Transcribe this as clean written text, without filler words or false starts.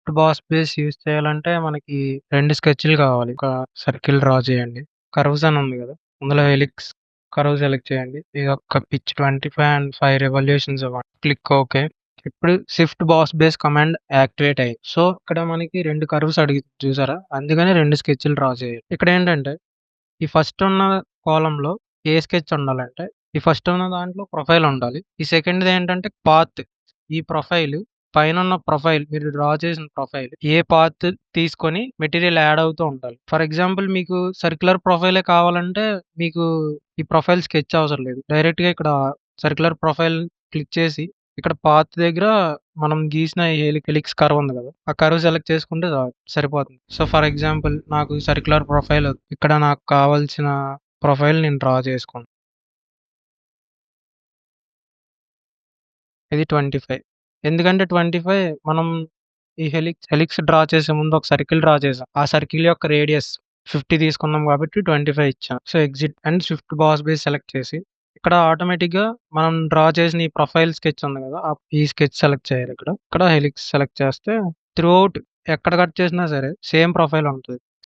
Shift బాస్ base use చేయాలంటే మనకి 2 స్కెచ్‌లు కావాలి. ఒక సర్కిల్ డ్రా చేయండి. కర్వ్స్ అని ఉంది కదా! అందులో హెలిక్స్ కర్వ్ సెలెక్ట్ చేయండి. ఇది ఒక పిచ్ 25 అండ్ 5 రివల్యూషన్స్ ఇవ్వండి. Click okay. ఇప్పుడు షిఫ్ట్ బాస్ బేస్ కమాండ్ యాక్టివేట్ అయ్యింది. సో, ఇక్కడ మనకి 2 కర్వ్స్ అడిగింది చూసారా? అందుకని 2 స్కెచ్‌లు డ్రా చేయాలి. ఇక్కడేంటంటే ఈ ఫస్ట్ ఉన్న కాలమ్‌లో ఏ స్కెచ్ ఉండాలంటే, ఈ ఫస్ట్ ఉన్న దాంట్లో ప్రొఫైల్ ఉండాలి. ఈ సెకండ్‌ది ఏంటంటే పాత్. ఈ ప్రొఫైల్ పైనున్న ప్రొఫైల్ మీరు డ్రా చేసిన ప్రొఫైల్ ఏ పాత్ తీసుకొని మెటీరియల్ యాడ్ అవుతూ ఉండాలి. ఫర్ ఎగ్జాంపుల్ మీకు సర్క్యులర్ ప్రొఫైలే కావాలంటే మీకు ఈ ప్రొఫైల్ స్కెచ్ అవసరం లేదు. డైరెక్ట్‌గా ఇక్కడ సర్క్యులర్ ప్రొఫైల్ క్లిక్ చేసి ఇక్కడ పాత్ దగ్గర మనం గీసిన హెలిక్స్ కర్వ్ ఉంది కదా! ఆ కర్వ్ సెలెక్ట్ చేసుకుంటే సరిపోతుంది. సో, ఫర్ ఎగ్జాంపుల్ నాకు సర్క్యులర్ ప్రొఫైల్ ఇక్కడ నాకు కావాల్సిన ప్రొఫైల్ నేను డ్రా చేసుకున్నా. ఇది 25. ఎందుకంటే 25 మనం ఈ హెలిక్స్ డ్రా చేసే ముందు ఒక సర్కిల్ డ్రా చేసాం. ఆ సర్కిల్ యొక్క రేడియస్ 50 తీసుకున్నాం కాబట్టి 25 ఇచ్చాం. సో, ఎగ్జిట్ అండ్ షిఫ్ట్ బాస్ బేస్ సెలెక్ట్ చేసి ఇక్కడ ఆటోమేటిక్‌గా మనం డ్రా చేసిన ఈ ప్రొఫైల్ స్కెచ్ ఉంది కదా! ఈ స్కెచ్ సెలెక్ట్ చేయాలి ఇక్కడ. ఇక్కడ హెలిక్స్ సెలెక్ట్ చేస్తే త్రూ ఔట్ ఎక్కడ కట్ చేసినా సరే సేమ్ ప్రొఫైల్ ఉంటది.